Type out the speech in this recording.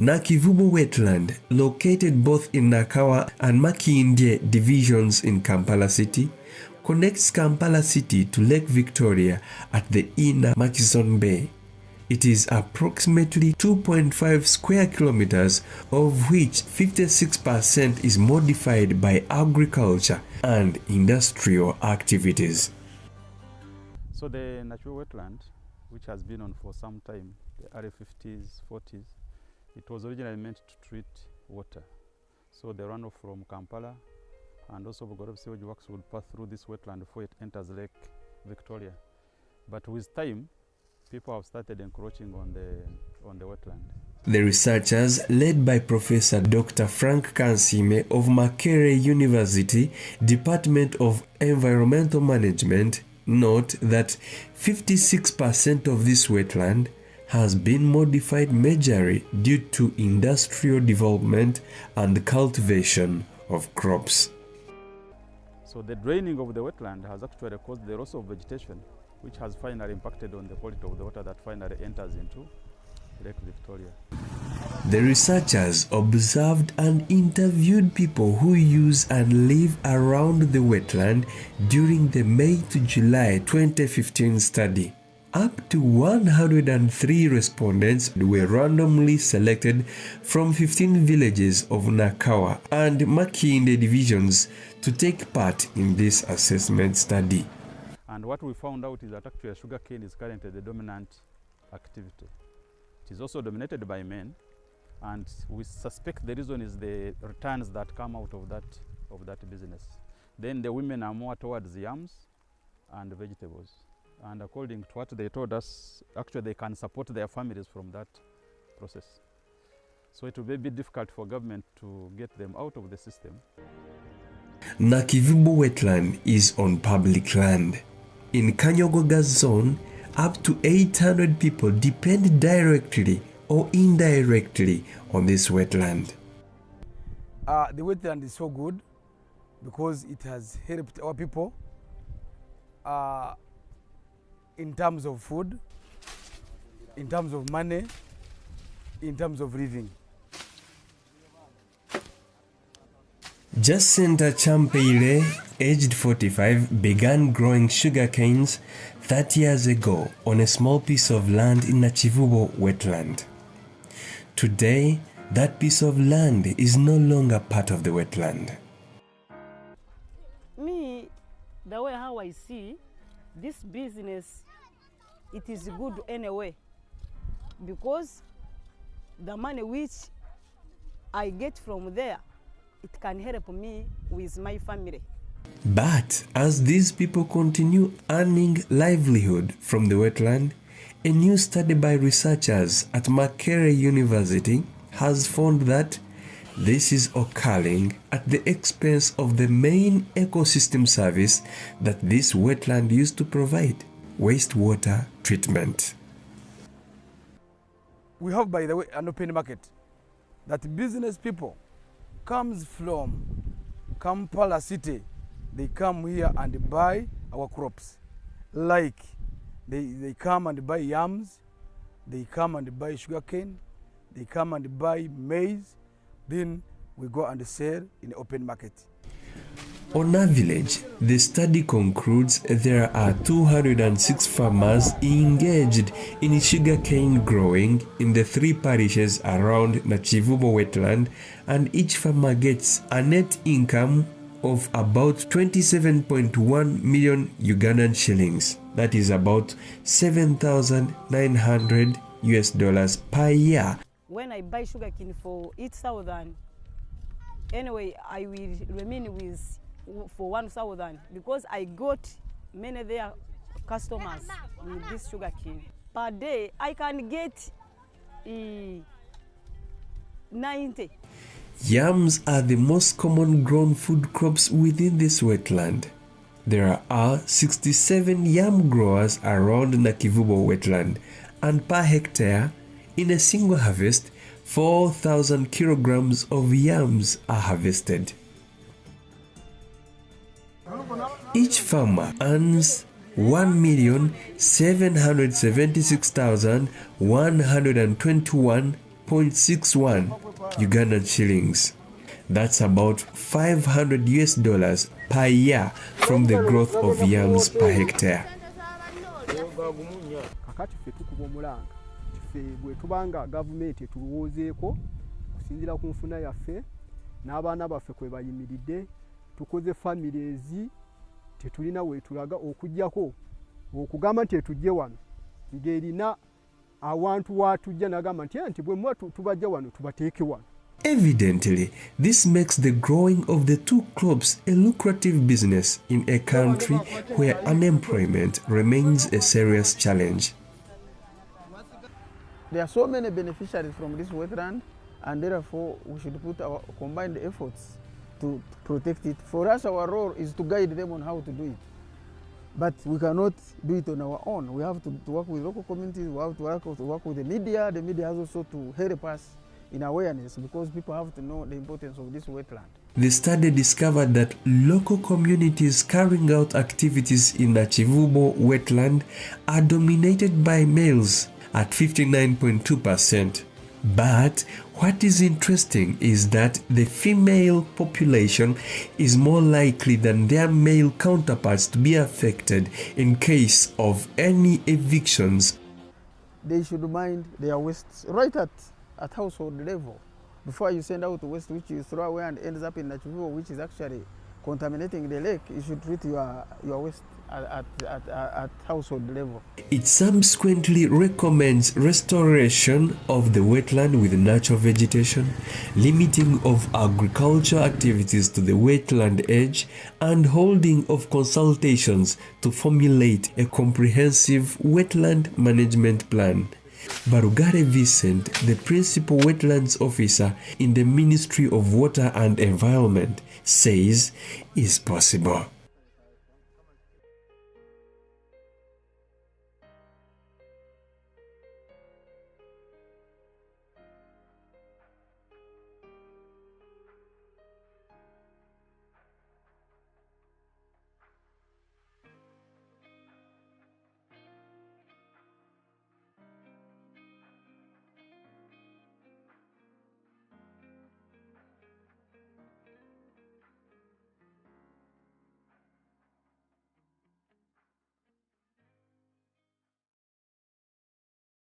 Nakivubo wetland, located both in Nakawa and Makindye divisions in Kampala City, connects Kampala City to Lake Victoria at the inner Murchison Bay. It is approximately 2.5 square kilometers, of which 56% is modified by agriculture and industrial activities. So the natural wetland, which has been on for some time, the early 50s, 40s, it was originally meant to treat water. So the runoff from Kampala and also Bugorobe Sewage Works would pass through this wetland before it enters Lake Victoria. But with time, people have started encroaching on the wetland. The researchers, led by Professor Dr. Frank Kansime of Makerere University, Department of Environmental Management, note that 56% of this wetland has been modified majorly due to industrial development and cultivation of crops. So the draining of the wetland has actually caused the loss of vegetation, which has finally impacted on the quality of the water that finally enters into Lake Victoria. The researchers observed and interviewed people who use and live around the wetland during the May to July 2015 study. Up to 103 respondents were randomly selected from 15 villages of Nakawa and Makindye divisions to take part in this assessment study. And what we found out is that actually sugarcane is currently the dominant activity. It is also dominated by men, and we suspect the reason is the returns that come out of that business. Then the women are more towards yams and vegetables. And according to what they told us, actually they can support their families from that process. So it will be a bit difficult for government to get them out of the system. Nakivubo wetland is on public land. In Kanyogoga zone, up to 800 people depend directly or indirectly on this wetland. The wetland is so good because it has helped our people in terms of food, in terms of money, in terms of living. Jacinta Champeile, aged 45, began growing sugar canes 30 years ago on a small piece of land in Nakivubo wetland. Today, that piece of land is no longer part of the wetland. Me, the way how I see this business, it is good anyway, because the money which I get from there, it can help me with my family. But as these people continue earning livelihood from the wetland, a new study by researchers at Makerere University has found that this is occurring at the expense of the main ecosystem service that this wetland used to provide, wastewater treatment. We have, by the way, an open market that business people comes from Kampala City. They come here and buy our crops. Like they come and buy yams, they come and buy sugarcane, they come and buy maize, then we go and sell in the open market. On average, the study concludes there are 206 farmers engaged in sugarcane growing in the 3 parishes around Nakivubo wetland, and each farmer gets a net income of about 27.1 million Ugandan shillings. That is about $7,900 US per year. When I buy sugarcane for 8,000, anyway, I will remain with for 1,000 because I got many their customers with this sugarcane. Per day, I can get 90. Yams are the most common grown food crops within this wetland. There are 67 yam growers around Nakivubo wetland, and per hectare, in a single harvest, 4,000 kilograms of yams are harvested. Each farmer earns 1,776,121.5 1.61 Ugandan shillings. That's about $500 per year from the growth of yams per hectare. Kakati ffe tukuba omulanga ffe bwe tubanga gavumenti etulowoozeeko kusinziira ku nfuna yaffe n'abaana baffe kwe bayimiridde tukoze families tetulina weetulaga okujjako okugamba nti etujje wano ng'erina awantu waatujja n'agamba nti bwe muba tubajja wano tubateeke wano. Evidently, this makes the growing of the two crops a lucrative business in a country where unemployment remains a serious challenge. There are so many beneficiaries from this wetland, and therefore we should put our combined efforts to protect it. For us, our role is to guide them on how to do it. But we cannot do it on our own. We have to work with local communities, we have to work with the media. The media has also to help us in awareness, because people have to know the importance of this wetland. The study discovered that local communities carrying out activities in the Chivubo wetland are dominated by males at 59.2%. But what is interesting is that the female population is more likely than their male counterparts to be affected in case of any evictions. They should mind their wastes right at household level. Before you send out waste which you throw away and ends up in the Chivubo, which is actually contaminating the lake, you should treat your waste at household level. It subsequently recommends restoration of the wetland with natural vegetation, limiting of agricultural activities to the wetland edge, and holding of consultations to formulate a comprehensive wetland management plan. Barugare Vincent, the principal wetlands officer in the Ministry of Water and Environment, says it's possible.